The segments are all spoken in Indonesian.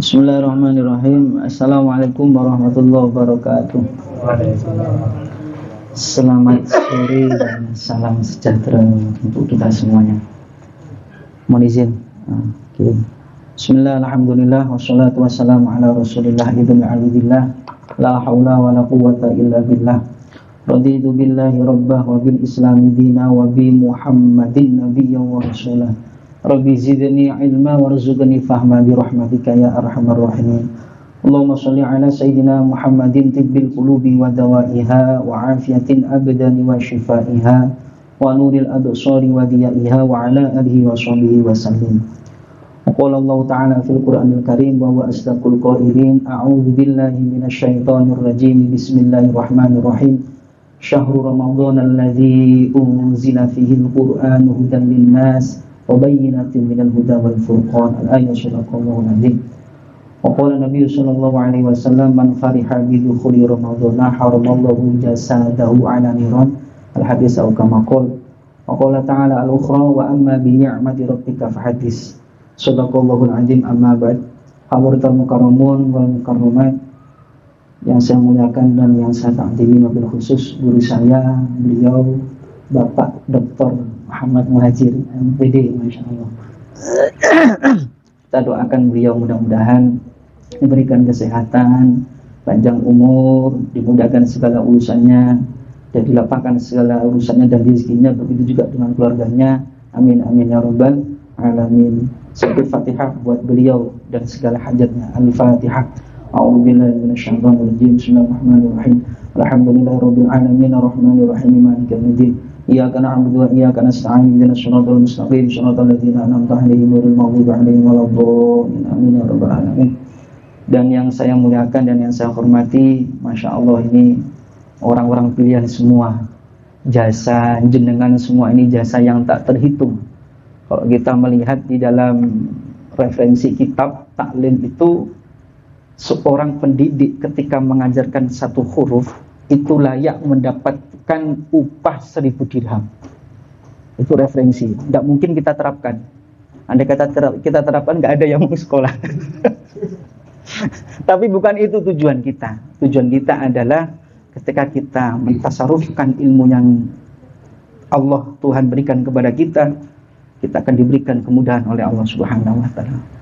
Bismillahirrahmanirrahim. Assalamualaikum warahmatullahi wabarakatuh. Selamat sore dan salam sejahtera untuk kita semuanya. Mohon izin. Okay. Bismillah, alhamdulillah, wassalatu wassalamu ala rasulillah ibn abdillah, la hawla wa la quwwata illa billah. Raditu billahi rabbah wa bil islami dina wa bi muhammadin nabiyya wa rasulah. Rabbi zidni ilma warzuqni fahma bi rahmatika ya arhamar rahimin. Allahumma shalli ala sayyidina Muhammadin tibbil qulubi wa dawaiha wa afiyatin abdani wa shifaiha wa nuril absari wa diyaiha wa ala alihi wa sahbihi wa sallim. Qala Allah ta'ala fil Qur'anil Karim wa huwa asdaqul qailin. A'udzu billahi minasy syaithanir rajim. Bismillahirrahmanirrahim. Syahrul Ramadan alladzi unzila fihi al-Qur'anu hudan lin-nas وبينات من الهدى والفرقان الآية صدق الله العظيم. وقال النبي صلى الله عليه وسلم من فرح بدخول رمضان حرم الله جسده على نيران الحديث أو كما قال. وقال تعالى الأخرى وأما بنعمة ربك فحدث صدق الله العظيم. أما بعد, Hadratul Mukarramun wal Mukarramat yang saya muliakan dan yang saya taatimi, wabil khusus guru saya, beliau Bapak Dr. Muhammad Muhajir MPD, Masya Allah. Kita doakan beliau mudah-mudahan diberikan kesehatan, panjang umur, dimudahkan segala urusannya, dan dilapangkan segala urusannya dan rezekinya, begitu juga dengan keluarganya. Amin amin ya rabbal alamin. Satu Fatihah buat beliau dan segala hajatnya. Al-Fatihah. A'udzubillahi minasyaitonir rajim. Bismillahirrahmanirrahim. Alhamdulillahirabbil alamin arrahmanir rahim maliki yaumiddin. Iyyaka na'budu wa iyyaka nasta'in ihdinas siratal mustaqim siratal ladzina an'amta 'alaihim ghairil maghdubi 'alaihim waladdallin. Amin ya rabbal alamin. Dan yang saya muliakan dan yang saya hormati, Masya Allah, ini orang-orang pilihan semua. Jasa jenengan semua ini jasa yang tak terhitung. Kalau kita melihat di dalam referensi kitab taklim itu, seorang pendidik ketika mengajarkan satu huruf itu layak mendapatkan upah 1000 dirham. Itu referensi. Tidak mungkin kita terapkan. Andai kata kita terapkan, nggak ada yang mau sekolah. Tapi bukan itu tujuan kita. Tujuan kita adalah ketika kita mentasarufkan ilmu yang Allah Tuhan berikan kepada kita, kita akan diberikan kemudahan oleh Allah Subhanahu wa Ta'ala.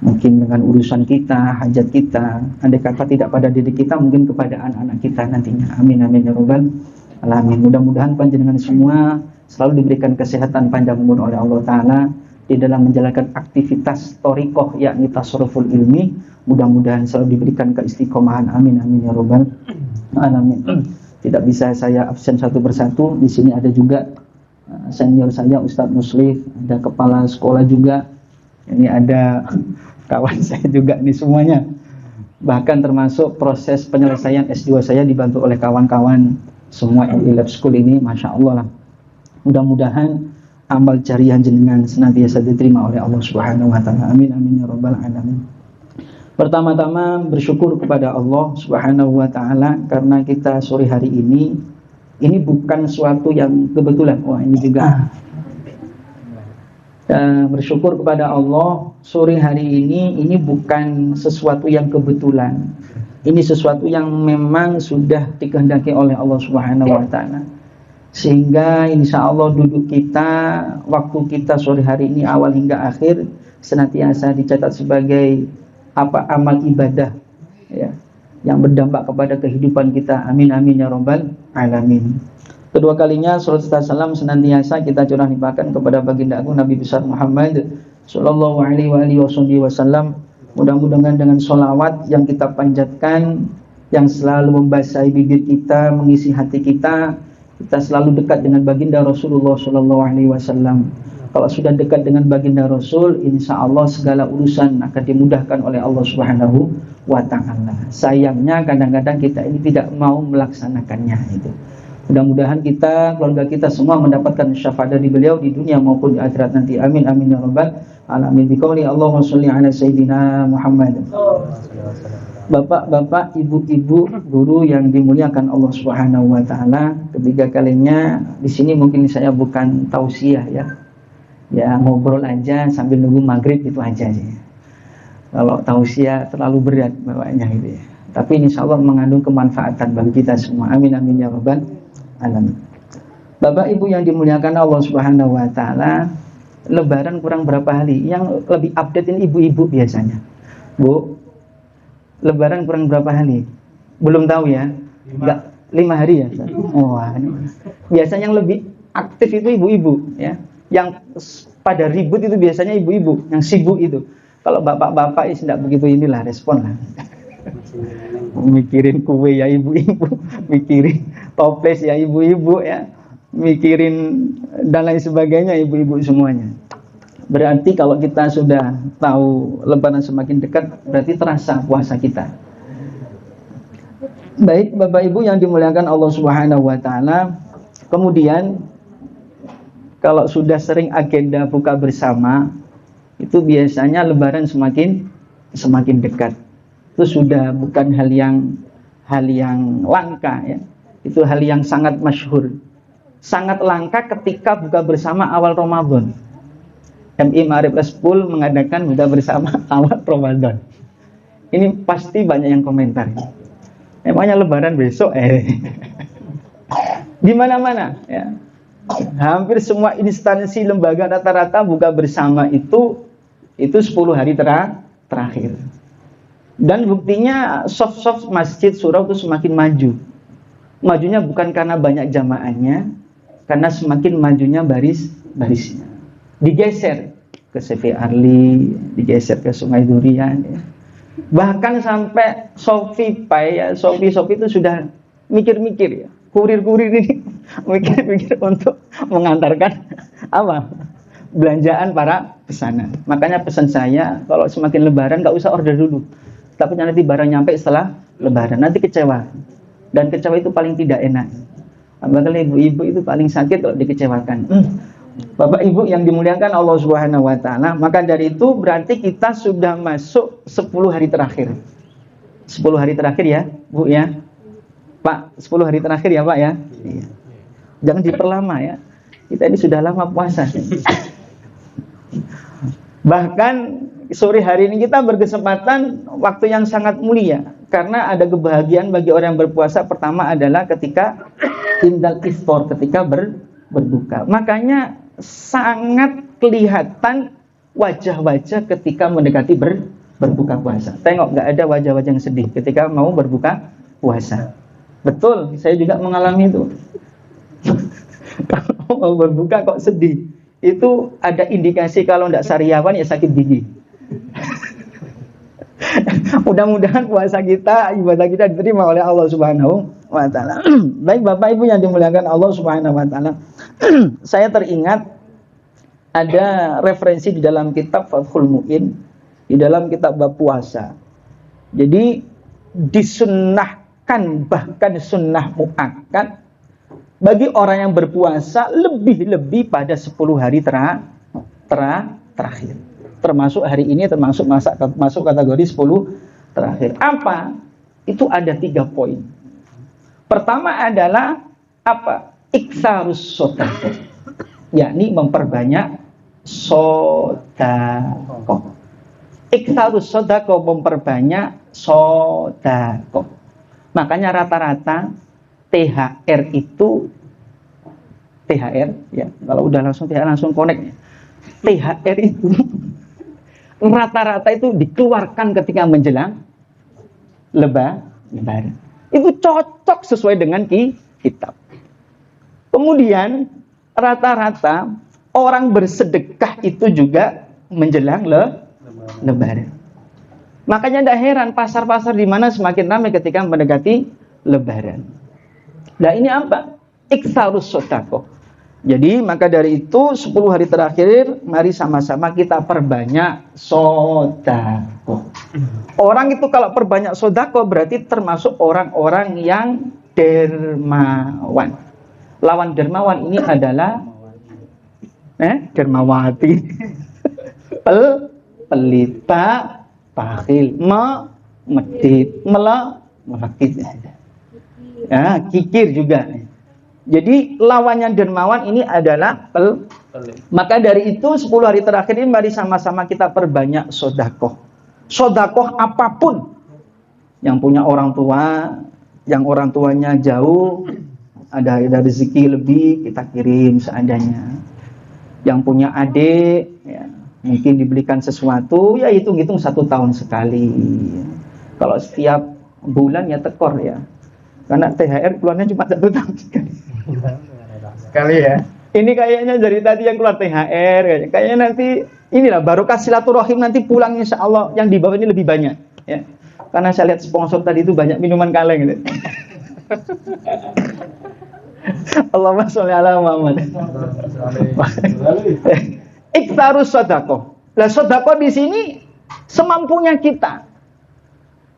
Mungkin dengan urusan kita, hajat kita, andai kata tidak pada diri kita, mungkin kepada anak-anak kita nantinya. Amin amin ya rabbal alamin. Mudah-mudahan panjenengan semua selalu diberikan kesehatan panjang umur oleh Allah Ta'ala di dalam menjalankan aktivitas thariqah, yakni tasarruful ilmi. Mudah-mudahan selalu diberikan keistiqomahan. Amin amin ya rabbal alamin. Tidak bisa saya absen satu persatu. Di sini ada juga senior saya Ustadz Muslif, ada kepala sekolah juga. Ini ada kawan saya juga nih semuanya. Bahkan termasuk proses penyelesaian S2 saya dibantu oleh kawan-kawan semua di lab school ini, Masya Allah lah. Mudah-mudahan amal jariah jenengan senantiasa diterima oleh Allah Subhanahu wa Ta'ala. Amin amin ya rabbal alamin. Pertama-tama bersyukur kepada Allah Subhanahu wa Ta'ala karena kita sore hari ini bukan suatu yang kebetulan. Wah, ini juga bersyukur kepada Allah sore hari ini bukan sesuatu yang kebetulan. Ini sesuatu yang memang sudah dikehendaki oleh Allah Subhanahu wa Ta'ala. Sehingga insya Allah duduk kita, waktu kita sore hari ini awal hingga akhir senantiasa dicatat sebagai amal ibadah ya, yang berdampak kepada kehidupan kita. Amin amin ya rabbal alamin. Kedua kalinya salat salam senantiasa kita curah limpahkan kepada baginda agung Nabi besar Muhammad sallallahu alaihi wasallam. Mudah-mudahan dengan sholawat yang kita panjatkan, yang selalu membasahi bibir kita, mengisi hati kita, kita selalu dekat dengan baginda Rasulullah sallallahu alaihi wasallam. Kalau sudah dekat dengan baginda Rasul, insya Allah segala urusan akan dimudahkan oleh Allah Subhanahu wa Ta'ala. Sayangnya kadang-kadang kita ini tidak mau melaksanakannya itu. Mudah-mudahan kita, keluarga kita semua mendapatkan syafaat dari beliau di dunia maupun di akhirat nanti. Amin amin ya rabbal alamin. Biqauli Allahumma sholli ala sayyidina Muhammad. Bapak-bapak, ibu-ibu, guru yang dimuliakan Allah Subhanahu wa Ta'ala, ketiga kalinya di sini mungkin saya bukan tausiah ya. Ya ngobrol aja sambil nunggu maghrib itu aja sih. Kalau tausiah terlalu berat bawanya gitu ya. Tapi insya Allah mengandung kemanfaatan bagi kita semua. Amin amin ya rabbal alamin. Bapak Ibu yang dimuliakan Allah Subhanahu wa taala, Lebaran kurang berapa hari? Yang lebih update ini ibu-ibu biasanya. Bu, Lebaran kurang berapa hari? Belum tahu ya? Enggak, 5 hari ya? Oh, biasanya yang lebih aktif itu ibu-ibu ya. Yang pada ribut itu biasanya ibu-ibu, yang sibuk itu. Kalau bapak-bapak tidak begitu, inilah respon lah. Mikirin kue ya ibu-ibu, mikirin toples ya ibu-ibu ya, mikirin dan lain sebagainya ibu-ibu semuanya. Berarti kalau kita sudah tahu Lebaran semakin dekat, berarti terasa puasa kita. Baik Bapak Ibu yang dimuliakan Allah Subhanahu wa taala, kemudian kalau sudah sering agenda buka bersama, itu biasanya Lebaran semakin dekat. Itu sudah bukan hal yang langka ya. Itu hal yang sangat masyhur. Sangat langka ketika buka bersama awal Ramadan. MI Ma'arif Respul mengadakan buka bersama awal Ramadan. Ini pasti banyak yang komentar. Emangnya Lebaran besok di mana-mana ya. Hampir semua instansi lembaga rata-rata buka bersama itu 10 hari terakhir. Dan buktinya soft masjid surau itu semakin maju. Majunya bukan karena banyak jamaahnya, karena semakin majunya barisnya. Digeser ke CV Arli, digeser ke Sungai Durian ya. Bahkan sampai Sofi itu sudah mikir-mikir ya. Kurir-kurir ini mikir-mikir untuk mengantarkan belanjaan para pesanan. Makanya pesan saya, kalau semakin Lebaran nggak usah order dulu, tapi nanti barang nyampe setelah Lebaran, nanti kecewa. Dan kecewa itu paling tidak enak. Apalagi ibu-ibu itu paling sakit kalau dikecewakan. Bapak Ibu yang dimuliakan Allah Subhanahu wa taala, maka dari itu berarti kita sudah masuk 10 hari terakhir. 10 hari terakhir ya, Bu ya. Pak, 10 hari terakhir ya, Pak ya. Iya. Jangan diperlama ya. Kita ini sudah lama puasa. Bahkan sore hari ini kita berkesempatan waktu yang sangat mulia, karena ada kebahagiaan bagi orang yang berpuasa. Pertama adalah ketika indal iftar, ketika berbuka. Makanya sangat kelihatan wajah-wajah ketika mendekati berbuka puasa. Tengok, nggak ada wajah-wajah yang sedih ketika mau berbuka puasa. Betul, saya juga mengalami itu. Kalau mau berbuka kok sedih, itu ada indikasi kalau tidak sariawan ya sakit gigi. Mudah-mudahan puasa kita, ibadah kita diterima oleh Allah Subhanahu wa taala. Baik Bapak Ibu yang dimuliakan Allah Subhanahu wa taala. Saya teringat ada referensi di dalam kitab Fathul Mu'in, di dalam kitab bab puasa. Jadi disunnahkan, bahkan sunnah muakkad bagi orang yang berpuasa lebih-lebih pada 10 hari terakhir. Termasuk hari ini, masuk kategori 10 terakhir. Apa? Itu ada 3 poin. Pertama adalah apa? Iksarus sodaqah, yakni memperbanyak sodaqah. Iksarus sodaqah, memperbanyak sodaqah. Makanya rata-rata THR itu ya, kalau udah langsung THR langsung connect. THR itu rata-rata itu dikeluarkan ketika menjelang Lebaran. Itu cocok sesuai dengan kitab. Kemudian rata-rata orang bersedekah itu juga menjelang Lebaran. Makanya tidak heran pasar-pasar di mana semakin ramai ketika mendekati Lebaran. Nah ini apa? Iksarus sodaqah. Jadi maka dari itu 10 hari terakhir mari sama-sama kita perbanyak sodaqah. Orang itu kalau perbanyak sodaqah berarti termasuk orang-orang yang dermawan. Lawan dermawan ini adalah dermawati. Pelita, bakhil, medit, melekit. Ya, kikir juga. Jadi lawannya dermawan ini adalah pelit. Maka dari itu 10 hari terakhir ini mari sama-sama kita perbanyak sedekah. Sodakoh apapun. Yang punya orang tua, yang orang tuanya jauh, ada rezeki lebih, kita kirim seadanya. Yang punya adik, ya, mungkin dibelikan sesuatu, ya hitung-hitung 1 tahun sekali. Kalau setiap bulan ya tekor ya. Karena THR keluarnya cuma 1 tahun sekali. Sekali ya. Ini kayaknya dari tadi yang keluar THR, kayaknya nanti inilah barokah silaturahim, nanti pulang insya Allah yang dibawa ini lebih banyak. Ya. Karena saya lihat sponsor tadi itu banyak minuman kaleng. Gitu. Allahumma sholli ala Muhammad. Iktarus sedekah. Lah sedekah di sini semampunya kita.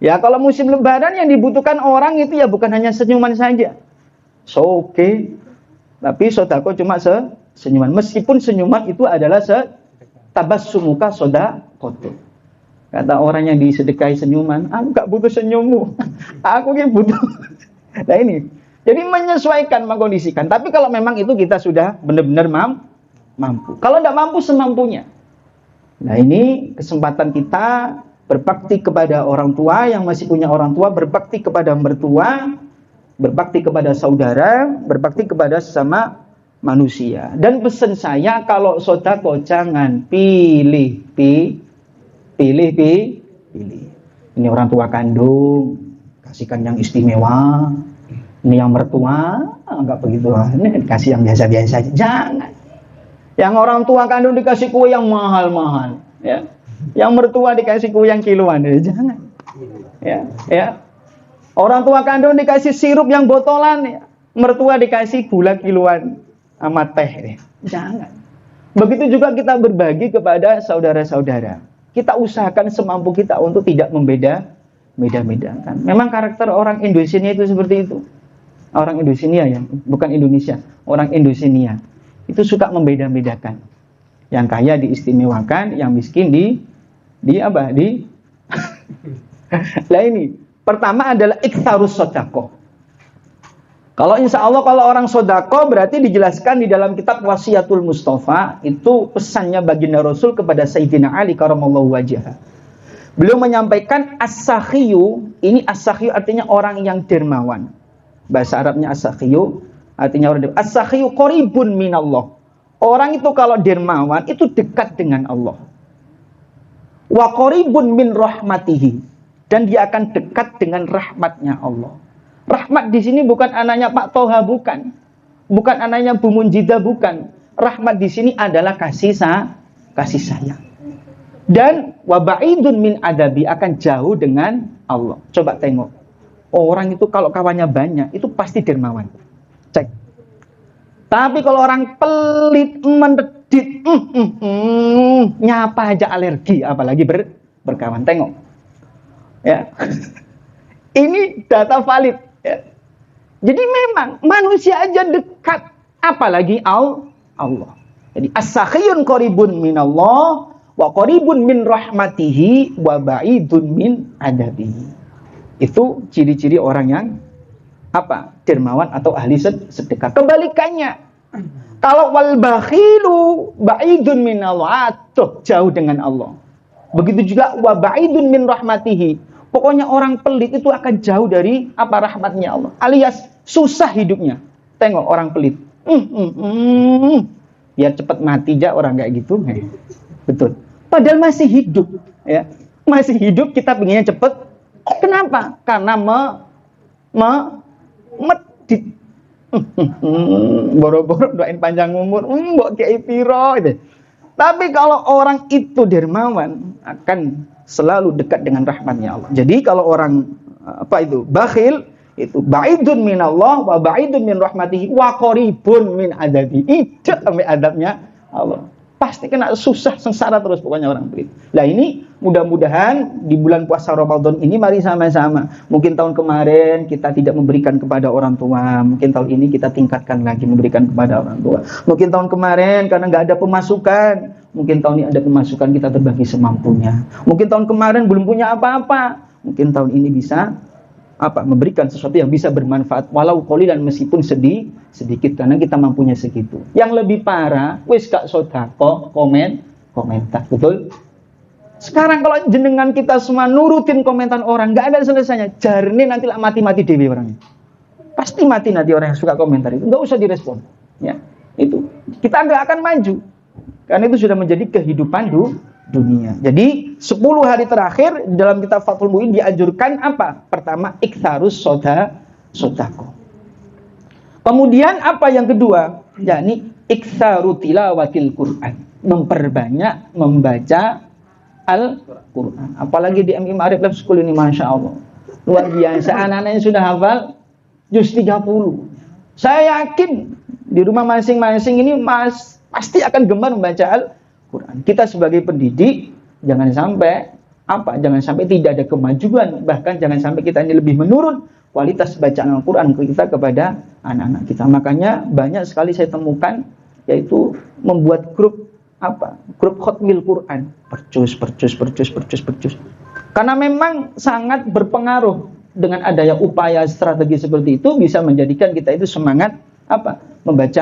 Ya kalau musim lebaran yang dibutuhkan orang itu ya bukan hanya senyuman saja. Oke. Tapi sedekah cuma senyuman. Meskipun senyuman itu adalah tabassumuka sedekah. Kata orang yang disedekahi senyuman, aku gak butuh senyummu. Aku yang butuh. Nah ini. Jadi menyesuaikan, mengkondisikan. Tapi kalau memang itu kita sudah benar-benar mampu. Kalau tidak mampu semampunya. Nah ini kesempatan kita berbakti kepada orang tua yang masih punya orang tua, berbakti kepada mertua, berbakti kepada saudara, berbakti kepada sesama manusia. Dan pesan saya kalau sedekah jangan pilih. Ini orang tua kandung, kasihkan yang istimewa. Ini yang mertua, enggak begitu. Ini dikasih yang biasa-biasa aja. Jangan. Yang orang tua kandung dikasih kue yang mahal-mahal, ya. Yang mertua dikasih kue yang kiloan, ya. Jangan. Ya. Orang tua kandung dikasih sirup yang botolan, ya. Mertua dikasih gula kiloan sama teh, ya. Jangan. Begitu juga kita berbagi kepada saudara-saudara. Kita usahakan semampu kita untuk tidak membeda-bedakan. Memang karakter orang Indonesia itu seperti itu. Orang Indonesia ya, bukan Indonesia. Orang Indonesia itu suka membeda-bedakan. Yang kaya diistimewakan, yang miskin Lah ini, pertama adalah iktsarus sedekah. Kalau insya Allah kalau orang sedekah berarti dijelaskan di dalam kitab Wasiatul Mustafa, itu pesannya baginda Rasul kepada Sayyidina Ali karamallahu wajhah. Beliau menyampaikan as-sakhiyu, ini as-sakhiyu artinya orang yang dermawan. Bahasa Arabnya as-sakhiyu artinya orang dermawan. As-sakhiyu qaribun minallah. Orang itu kalau dermawan itu dekat dengan Allah. Wa qaribun min rahmatihi, dan dia akan dekat dengan rahmatnya Allah. Rahmat di sini bukan anaknya Pak Toha, bukan anaknya Bu Munjidah, bukan. Rahmat di sini adalah kasih sayang. Dan wa ba'idun min adabi, akan jauh dengan Allah. Coba tengok. Orang itu kalau kawannya banyak itu pasti dermawan. Cek. Tapi kalau orang pelit, mendedit, nyapa aja alergi, apalagi berkawan. Tengok. Ya. Ini data valid. Ya. Jadi memang manusia aja dekat, apalagi Allah. Jadi as-sakhiyun qaribun minallah wa qaribun min rahmatihi wa ba'idun min adabihi. Itu ciri-ciri orang yang dermawan atau ahli sedekah. Kebalikannya, kalau wal bakhilu ba'idun minallah, jauh dengan Allah. Begitu juga wa ba'idun min rahmatihi. Pokoknya orang pelit itu akan jauh dari rahmatnya Allah. Alias susah hidupnya. Tengok orang pelit. Biar cepat mati aja orang kayak gitu. Betul. Padahal masih hidup. Ya. Masih hidup, kita pengennya cepat. Kenapa? Karena medit. Boro-boro doain panjang umur. Mbok kiai piro gitu. Tapi kalau orang itu dermawan, akan selalu dekat dengan rahmatnya Allah. Jadi kalau orang bakhil, itu ba'idun minallah wa ba'idun min rahmatihi wa qaribun min adabi. Itu sampai adabnya Allah. Pasti kena susah, sengsara terus pokoknya orang pelit. Nah ini mudah-mudahan di bulan puasa Ramadan ini mari sama-sama. Mungkin tahun kemarin kita tidak memberikan kepada orang tua. Mungkin tahun ini kita tingkatkan lagi memberikan kepada orang tua. Mungkin tahun kemarin karena nggak ada pemasukan. Mungkin tahun ini ada pemasukan, kita berbagi semampunya. Mungkin tahun kemarin belum punya apa-apa. Mungkin tahun ini bisa memberikan sesuatu yang bisa bermanfaat walau qalilan, meskipun sedikit karena kita mampunya segitu. Yang lebih parah, wis gak sedekah, komentar, betul? Sekarang kalau jenengan kita semua nurutin komentar orang, nggak ada selesainya. Jarne nanti lah mati-mati dewi orangnya. Pasti mati nanti orang yang suka komentar itu. Nggak usah direspon. Ya, itu kita nggak akan maju. Karena itu sudah menjadi kehidupan dunia. Jadi 10 hari terakhir dalam kitab Fathul Mu'in dianjurkan apa? Pertama, iktsarus sodaqah. Kemudian apa yang kedua? Yakni iktsaru tilawatil Quran. Memperbanyak membaca Al-Quran. Apalagi di MI Ma'arif Lab School ini, Masya Allah. Luar biasa, anak-anaknya sudah hafal juz 30. Saya yakin di rumah masing-masing ini pasti akan gemar membaca Al-Quran. Kita sebagai pendidik, jangan sampai tidak ada kemajuan. Bahkan jangan sampai kita ini lebih menurun kualitas bacaan Al-Quran kita kepada anak-anak kita. Makanya banyak sekali saya temukan, yaitu membuat grup Khotmil Quran, percus. Karena memang sangat berpengaruh dengan adanya upaya strategi seperti itu bisa menjadikan kita itu semangat membaca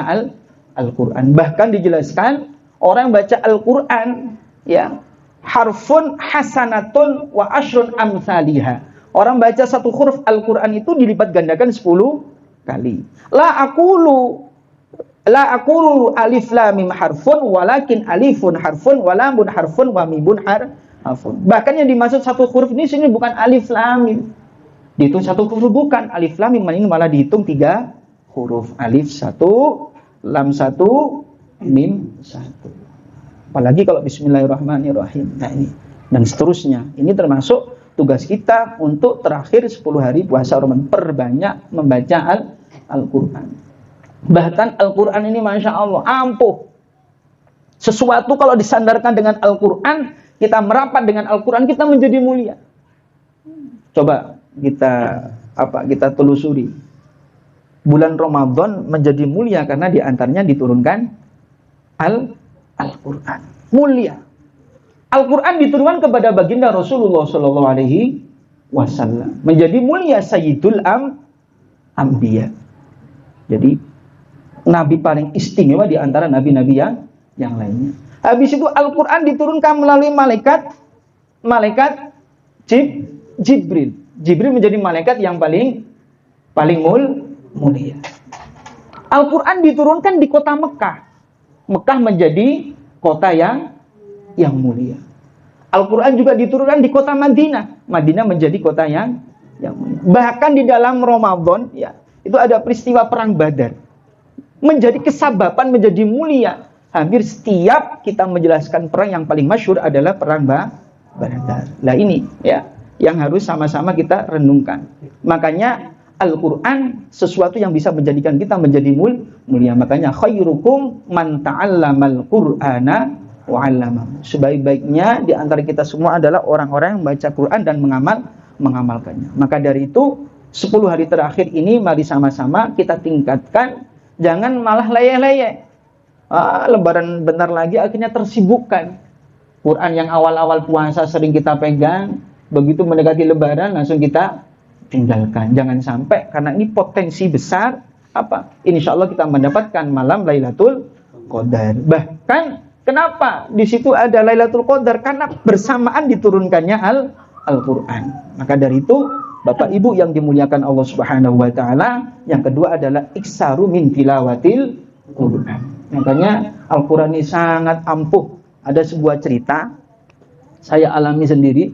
Al-Quran. Bahkan dijelaskan orang baca Al-Quran ya harfun hasanatun wa ashrun amsalihha. Orang baca satu huruf Al-Quran itu dilipat gandakan 10 kali. La aqulu alif lam mim harfun walakin alifun harfun wa lamun harfun wa mimun harfun. Bahkan yang dimaksud satu huruf ini sini bukan alif lam mim. Dihitung satu huruf bukan. Alif lam mim ini malah dihitung 3 huruf. Alif 1, lam 1, mim 1. Apalagi kalau bismillahirrahmanirrahim. Nah ini dan seterusnya. Ini termasuk tugas kita untuk terakhir 10 hari puasa Ramadan. Perbanyak membaca Al-Quran. Bahkan Al-Quran ini Masya Allah ampuh. Sesuatu kalau disandarkan dengan Al-Quran, kita merapat dengan Al-Quran, kita menjadi mulia. Coba kita telusuri. Bulan Ramadan menjadi mulia karena diantaranya diturunkan Al-Quran. Mulia. Al-Quran diturunkan kepada baginda Rasulullah SAW. Menjadi mulia Sayyidul Anbiya. Jadi Nabi paling istimewa di antara nabi-nabi yang lainnya. Habis itu Al-Quran diturunkan melalui malaikat Jibril. Jibril menjadi malaikat yang paling mulia. Al-Quran diturunkan di kota Mekah. Mekah menjadi kota yang mulia. Al-Quran juga diturunkan di kota Madinah. Madinah menjadi kota yang mulia. Bahkan di dalam Ramadan ya, itu ada peristiwa perang Badar. Menjadi kesababan, menjadi mulia. Hampir setiap kita menjelaskan perang yang paling masyhur adalah perang Badar. Nah ini ya yang harus sama-sama kita renungkan. Makanya Al-Quran sesuatu yang bisa menjadikan kita menjadi mulia. Makanya khairukum man ta'allamal Qur'ana wa 'allamahu. Sebaik-baiknya di antara kita semua adalah orang-orang yang membaca Quran dan mengamalkannya. Maka dari itu 10 hari terakhir ini mari sama-sama kita tingkatkan. Jangan malah leyeh-leyeh. Lebaran bentar lagi akhirnya tersibukkan. Quran yang awal-awal puasa sering kita pegang, begitu mendekati lebaran langsung kita tinggalkan. Jangan sampai, karena ini potensi besar insya Allah kita mendapatkan malam Lailatul Qadar. Bahkan kenapa di situ ada Lailatul Qadar? Karena bersamaan diturunkannya Al-Quran. Maka dari itu Bapak Ibu yang dimuliakan Allah Subhanahu wa taala, yang kedua adalah iksaru min tilawatil Quran. Makanya Al-Quran ini sangat ampuh. Ada sebuah cerita saya alami sendiri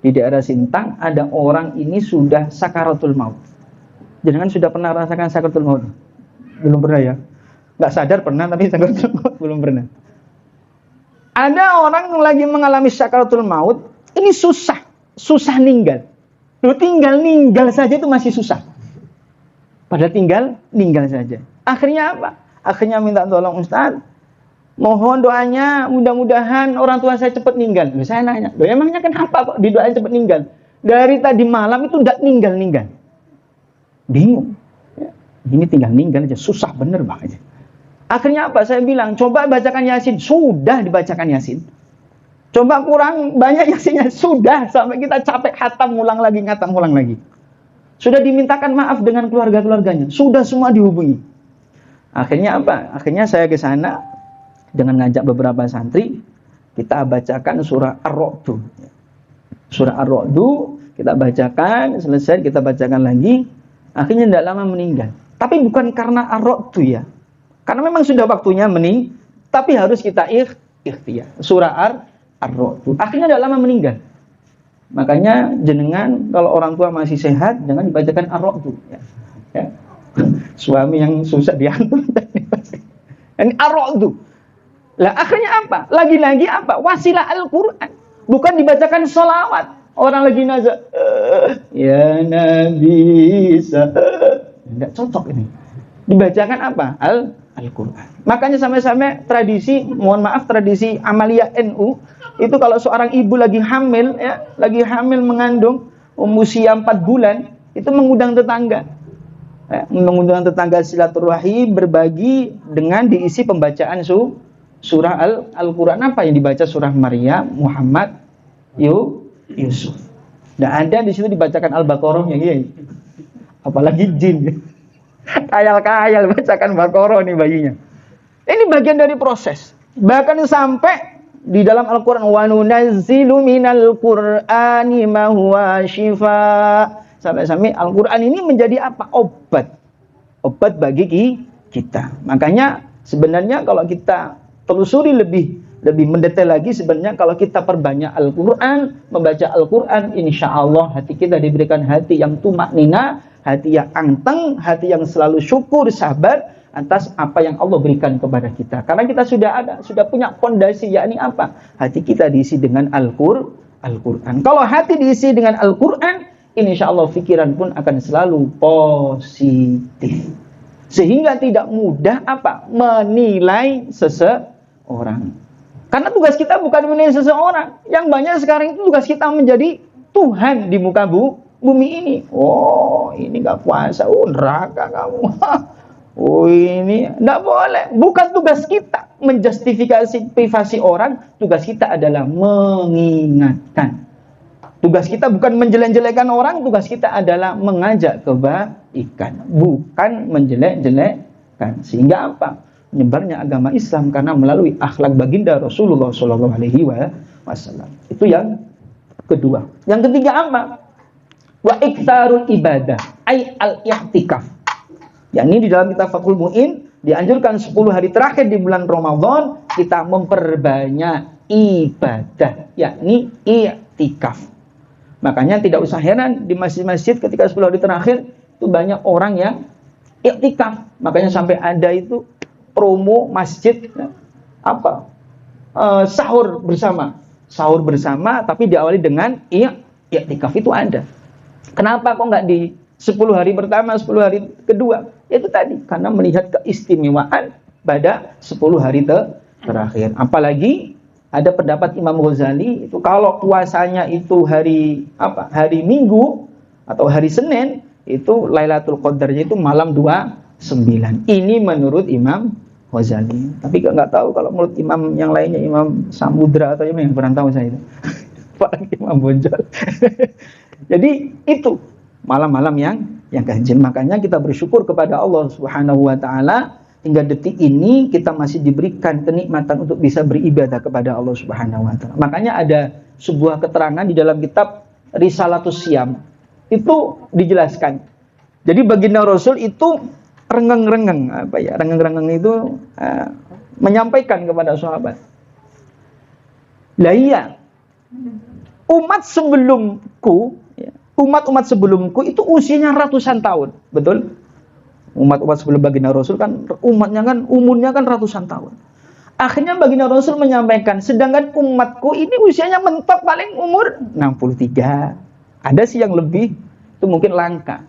di daerah Sintang, ada orang ini sudah sakaratul maut. Jangan sudah pernah rasakan sakaratul maut? Belum pernah ya? Nggak sadar pernah, tapi sakaratul maut belum pernah. Ada orang yang lagi mengalami sakaratul maut, ini susah ninggal. Tinggal ninggal saja itu masih susah. Padahal ninggal saja. Akhirnya apa? Akhirnya minta tolong Ustaz. Mohon doanya, mudah-mudahan orang tua saya cepat ninggal. Saya nanya, emangnya kenapa kok didoain cepat ninggal? Dari tadi malam itu tidak ninggal. Bingung. Ya, ini tinggal ninggal aja, susah bener banget. Akhirnya apa? Saya bilang, coba bacakan Yasin. Sudah dibacakan Yasin. Coba kurang banyak Yasinnya, sudah sampai kita capek hatam ulang lagi. Sudah dimintakan maaf dengan keluarga-keluarganya, sudah semua dihubungi. Akhirnya apa? Akhirnya saya ke sana dengan ngajak beberapa santri. kita bacakan surah Ar-Ra'd. Surah Ar-Ra'd kita bacakan, selesai kita bacakan lagi, akhirnya tidak lama meninggal. Tapi bukan karena Ar-Ra'd ya. Karena memang sudah waktunya tapi harus kita ikhtiar. Surah Ar-Ra'd. Akhirnya tidak lama meninggal. Makanya jenengan kalau orang tua masih sehat, jangan dibacakan Ar-Ra'd ya. Ya. Suami yang susah diatur. Ini Ar-Ra'd. Lah akhirnya apa? Lagi-lagi apa? Wasilah Al-Quran. Bukan dibacakan sholawat. Orang lagi nazar, ya Nabi tidak cocok ini. Dibacakan apa? Al-Quran. Makanya sampai-sampai tradisi Amaliyah NU itu kalau seorang ibu lagi hamil ya, lagi hamil mengandung usia 4 bulan, itu mengundang tetangga. Mengundang tetangga silaturahim, berbagi dengan diisi pembacaan surah Al-Quran. Apa yang dibaca? Surah Maryam, Muhammad, Yusuf. Tidak ada di situ dibacakan Al-Baqarah ya. Apalagi jin. Kayal-kayal bacakan Baqarah nih bayinya. Ini bagian dari proses. Bahkan sampai di dalam Al-Quran, wa nunazzilu minal Qur'ani ma huwa shifaa. Sampai-sampai Al-Quran ini menjadi apa? Obat bagi kita. Makanya sebenarnya kalau kita telusuri lebih mendetail lagi, sebenarnya kalau kita perbanyak Al-Quran, membaca Al-Quran, insya Allah hati kita diberikan hati yang tumaknina, hati yang anteng, hati yang selalu syukur, sabar atas apa yang Allah berikan kepada kita. Karena kita sudah punya fondasi, yakni apa? Hati kita diisi dengan Al-Quran. Kalau hati diisi dengan Al-Quran, insya Allah pikiran pun akan selalu positif. Sehingga tidak mudah apa? Menilai seseorang. Karena tugas kita bukan menilai seseorang. Yang banyak sekarang itu tugas kita menjadi Tuhan di muka bumi ini. Oh, ini gak puasa. Oh, neraka kamu. Oh, ini gak boleh. Bukan tugas kita menjustifikasi privasi orang. Tugas kita adalah mengingatkan. Tugas kita bukan menjelek-jelekan orang. Tugas kita adalah mengajak kebaikan. Bukan menjelek-jelekan. Sehingga apa? Menyebarnya agama Islam karena melalui akhlak baginda Rasulullah SAW. Itu yang kedua. Yang ketiga apa? Wa iktsarul ibadah, ay al-i'tikaf. Yang ini di dalam kitab Fathul Mu'in dianjurkan 10 hari terakhir di bulan Ramadan kita memperbanyak ibadah, yakni i'tikaf. Makanya tidak usah heran di masjid-masjid ketika 10 hari terakhir itu banyak orang yang i'tikaf. Makanya sampai ada itu promo masjid sahur bersama tapi diawali dengan i'tikaf. Itu ada. Kenapa kok nggak di 10 hari pertama, 10 hari kedua? Itu tadi karena melihat keistimewaan pada 10 hari terakhir. Apalagi ada pendapat Imam Ghazali itu kalau puasanya itu hari Minggu atau hari Senin, itu Lailatul Qadarnya itu malam 29. Ini menurut Imam Ghazali. Tapi nggak tahu kalau menurut imam yang lainnya, Imam Samudra atau yang kurang tahu saya itu. Apalagi Imam Bonjol. Jadi itu malam-malam yang ganjil. Makanya kita bersyukur kepada Allah Subhanahu wa taala hingga detik ini kita masih diberikan kenikmatan untuk bisa beribadah kepada Allah Subhanahu wa taala. Makanya ada sebuah keterangan di dalam kitab Risalatus Syam. Itu dijelaskan. Jadi baginda Rasul itu rengeng-rengeng itu menyampaikan kepada sahabat. Lah iya, umat sebelumku itu usianya ratusan tahun, betul? Umat-umat sebelum baginda Rasul kan umurnya kan ratusan tahun. Akhirnya baginda Rasul menyampaikan, sedangkan umatku ini usianya mentok paling umur 63. Ada sih yang lebih, itu mungkin langka.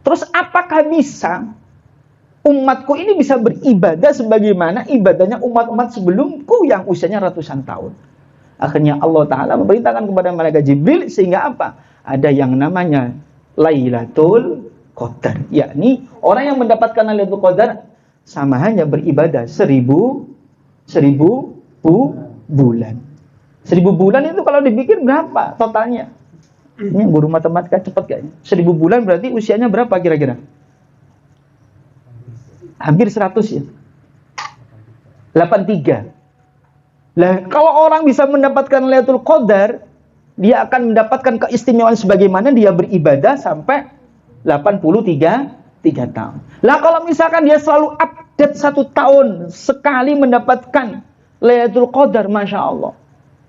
Terus apakah bisa umatku ini bisa beribadah sebagaimana ibadahnya umat-umat sebelumku yang usianya ratusan tahun? Akhirnya Allah Ta'ala memerintahkan kepada malaikat Jibril sehingga apa? Ada yang namanya Lailatul Qadar, yakni orang yang mendapatkan Lailatul Qadar sama hanya beribadah 1000 bulan. 1000 bulan itu kalau dipikir berapa totalnya? Ini guru matematika cepat kayaknya. 1000 bulan berarti usianya berapa kira-kira? Hampir 100 ya. 83. Lah, kalau orang bisa mendapatkan Lailatul Qadar, dia akan mendapatkan keistimewaan sebagaimana dia beribadah sampai 83 tahun. Lah, kalau misalkan dia selalu update 1 tahun sekali mendapatkan Lailatul Qadar, Masya Allah.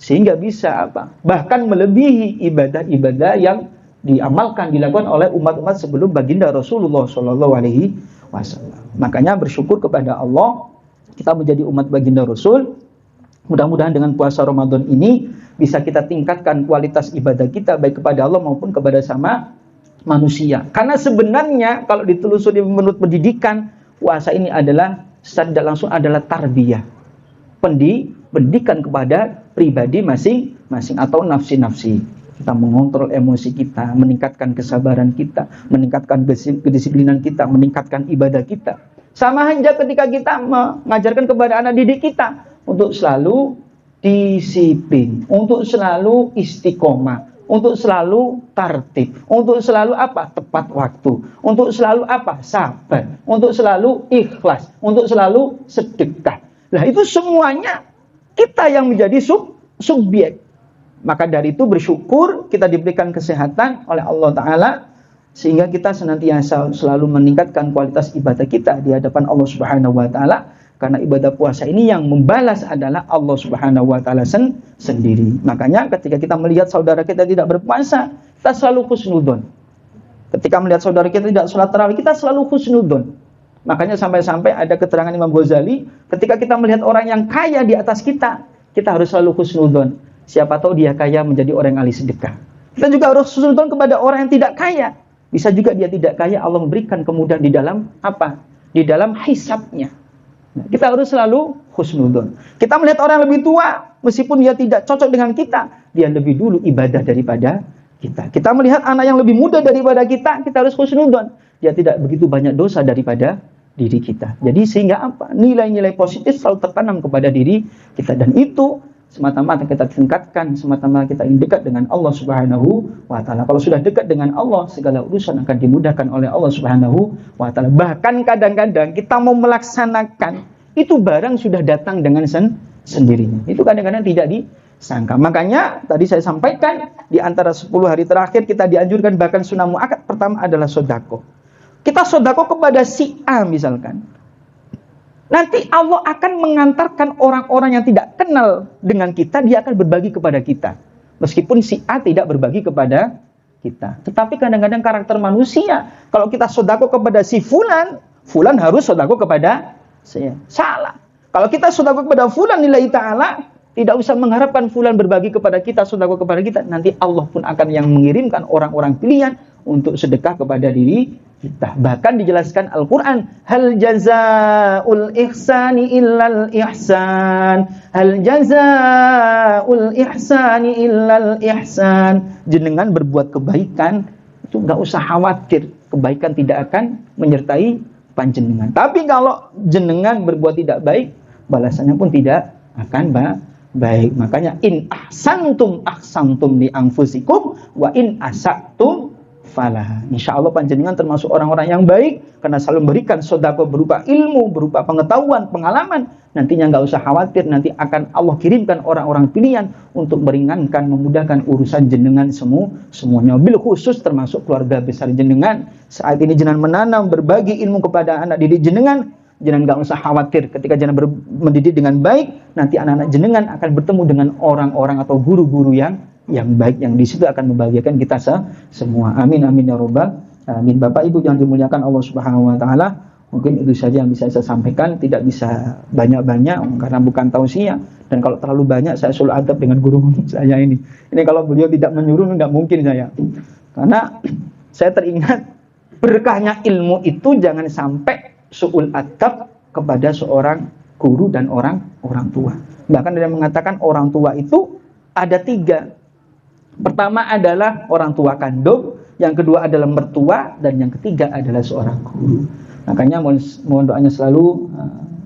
Sehingga bisa apa? Bahkan melebihi ibadah-ibadah yang diamalkan, dilakukan oleh umat-umat sebelum baginda Rasulullah SAW. Makanya bersyukur kepada Allah, kita menjadi umat baginda Rasul. Mudah-mudahan dengan puasa Ramadan ini bisa kita tingkatkan kualitas ibadah kita, baik kepada Allah maupun kepada sama manusia. Karena sebenarnya kalau ditelusuri menurut pendidikan, puasa ini adalah secara tidak langsung adalah tarbiyah, pendidikan kepada pribadi masing-masing atau nafsi-nafsi. Kita mengontrol emosi kita, meningkatkan kesabaran kita, meningkatkan kedisiplinan kita, meningkatkan ibadah kita. Sama saja ketika kita mengajarkan kepada anak didik kita untuk selalu disiplin, untuk selalu istiqomah, untuk selalu tertib, untuk selalu apa? Tepat waktu, untuk selalu apa? Sabar, untuk selalu ikhlas, untuk selalu sedekah. Nah, itu semuanya kita yang menjadi subjek. Maka dari itu bersyukur kita diberikan kesehatan oleh Allah Ta'ala, sehingga kita senantiasa selalu meningkatkan kualitas ibadah kita di hadapan Allah Subhanahu wa Ta'ala. Karena ibadah puasa ini yang membalas adalah Allah Subhanahu wa Ta'ala sendiri. Makanya ketika kita melihat saudara kita tidak berpuasa, kita selalu husnudon. Ketika melihat saudara kita tidak sholat tarawih, kita selalu husnudon. Makanya sampai-sampai ada keterangan Imam Ghazali, ketika kita melihat orang yang kaya di atas kita harus selalu husnudon. Siapa tahu dia kaya menjadi orang yang ahli sedekah. Kita juga harus husnudon kepada orang yang tidak kaya. Bisa juga dia tidak kaya, Allah memberikan kemudahan di dalam apa? Di dalam hisabnya. Nah, kita harus selalu husnudon. Kita melihat orang yang lebih tua, meskipun dia tidak cocok dengan kita, dia lebih dulu ibadah daripada kita. Kita melihat anak yang lebih muda daripada kita harus husnudon. Dia tidak begitu banyak dosa daripada diri kita. Jadi sehingga apa? Nilai-nilai positif selalu tertanam kepada diri kita. Dan itu semata-mata kita tingkatkan, semata-mata kita ingin dekat dengan Allah Subhanahu wa Ta'ala. Kalau sudah dekat dengan Allah, segala urusan akan dimudahkan oleh Allah Subhanahu wa Ta'ala. Bahkan kadang-kadang kita mau melaksanakan, itu barang sudah datang dengan sendirinya. Itu kadang-kadang tidak disangka. Makanya tadi saya sampaikan, di antara 10 hari terakhir kita dianjurkan, bahkan sunnah muakkad pertama adalah sedekah. Kita sedekah kepada si A misalkan. Nanti Allah akan mengantarkan orang-orang yang tidak kenal dengan kita, dia akan berbagi kepada kita. Meskipun si A tidak berbagi kepada kita. Tetapi kadang-kadang karakter manusia, kalau kita sedekah kepada si Fulan harus sedekah kepada saya. Salah. Kalau kita sedekah kepada Fulan lillahi ta'ala, tidak usah mengharapkan Fulan berbagi kepada kita, sedekah kepada kita. Nanti Allah pun akan yang mengirimkan orang-orang pilihan untuk sedekah kepada diri kita. Bahkan dijelaskan Al-Quran, hal jazaa'ul ihsani illal ihsan, hal jazaa'ul ihsani illal ihsan. Jenengan berbuat kebaikan itu nggak usah khawatir, kebaikan tidak akan menyertai panjenengan. Tapi kalau jenengan berbuat tidak baik, balasannya pun tidak akan baik. Makanya in ahsantum ahsantum li anfusikum wa in asatum falah. Insya Allah panjenengan termasuk orang-orang yang baik karena selalu memberikan sedekah berupa ilmu, berupa pengetahuan, pengalaman. Nantinya nggak usah khawatir, nanti akan Allah kirimkan orang-orang pilihan untuk meringankan, memudahkan urusan jenengan semuanya. Bil khusus termasuk keluarga besar jenengan. Saat ini jenengan menanam, berbagi ilmu kepada anak didik jenengan. Jenengan nggak usah khawatir, ketika jenengan mendidik dengan baik, nanti anak-anak jenengan akan bertemu dengan orang-orang atau guru-guru yang baik, yang di situ akan membahagiakan kita semua. Amin amin ya rabbal alamin. Bapak Ibu yang dimuliakan Allah Subhanahu wa Ta'ala, mungkin itu saja yang bisa saya sampaikan. Tidak bisa banyak-banyak karena bukan tausiah, dan kalau terlalu banyak saya suruh adab dengan guru saya ini kalau beliau tidak menyuruh nggak mungkin saya, karena saya teringat berkahnya ilmu itu jangan sampai su'ul adab kepada seorang guru dan orang tua. Bahkan dia mengatakan orang tua itu ada 3. Pertama adalah orang tua kandung, yang kedua adalah mertua, dan yang ketiga adalah seorang guru. Makanya mohon doanya selalu,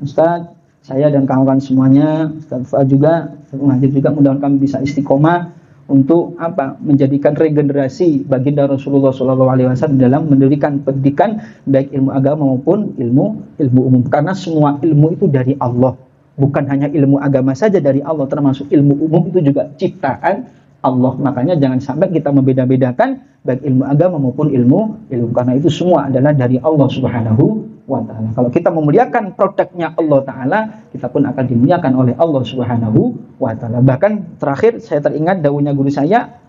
Ustaz, saya dan kawan-kawan semuanya, Ustaz Fuad juga, Ustaz Muhajir juga, mudah-mudahan kami bisa istiqomah untuk menjadikan regenerasi baginda Rasulullah SAW dalam mendirikan pendidikan baik ilmu agama maupun ilmu umum. Karena semua ilmu itu dari Allah. Bukan hanya ilmu agama saja dari Allah, termasuk ilmu umum itu juga ciptaan Allah. Makanya jangan sampai kita membeda-bedakan baik ilmu agama maupun ilmu, karena itu semua adalah dari Allah Subhanahu wa ta'ala. Kalau kita memuliakan produknya Allah ta'ala, kita pun akan dimuliakan oleh Allah Subhanahu wa ta'ala. Bahkan terakhir saya teringat dawuhnya guru saya,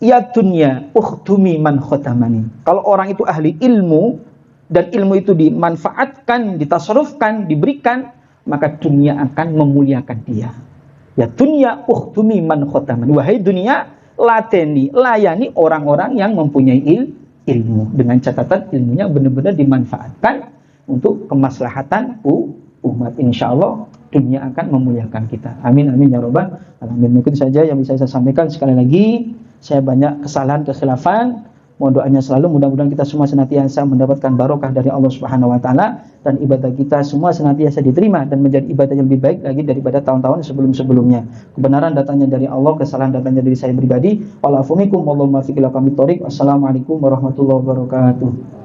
ya dunya ukhtumi man khotamani. Kalau orang itu ahli ilmu dan ilmu itu dimanfaatkan, ditasarrufkan, diberikan, maka dunia akan memuliakan dia. Ya dunya ukhtumi man khotamani. Wahai dunia, layani orang-orang yang mempunyai ilmu, dengan catatan ilmunya benar-benar dimanfaatkan untuk kemaslahatan umat. Insyaallah dunia akan memuliakan kita. Amin amin ya rabbal alamin. Mungkin saja yang bisa saya sampaikan. Sekali lagi, saya banyak kesalahan, kekhilafan. Mohon doanya selalu, mudah-mudahan kita semua senantiasa mendapatkan barokah dari Allah Subhanahu wa taala dan ibadah kita semua senantiasa diterima dan menjadi ibadah yang lebih baik lagi daripada tahun-tahun sebelum-sebelumnya. Kebenaran datangnya dari Allah, kesalahan datangnya dari saya pribadi. Wa'alafumikum wallahu muwaffiq ila aqwamit thoriq. Wassalamualaikum warahmatullahi wabarakatuh.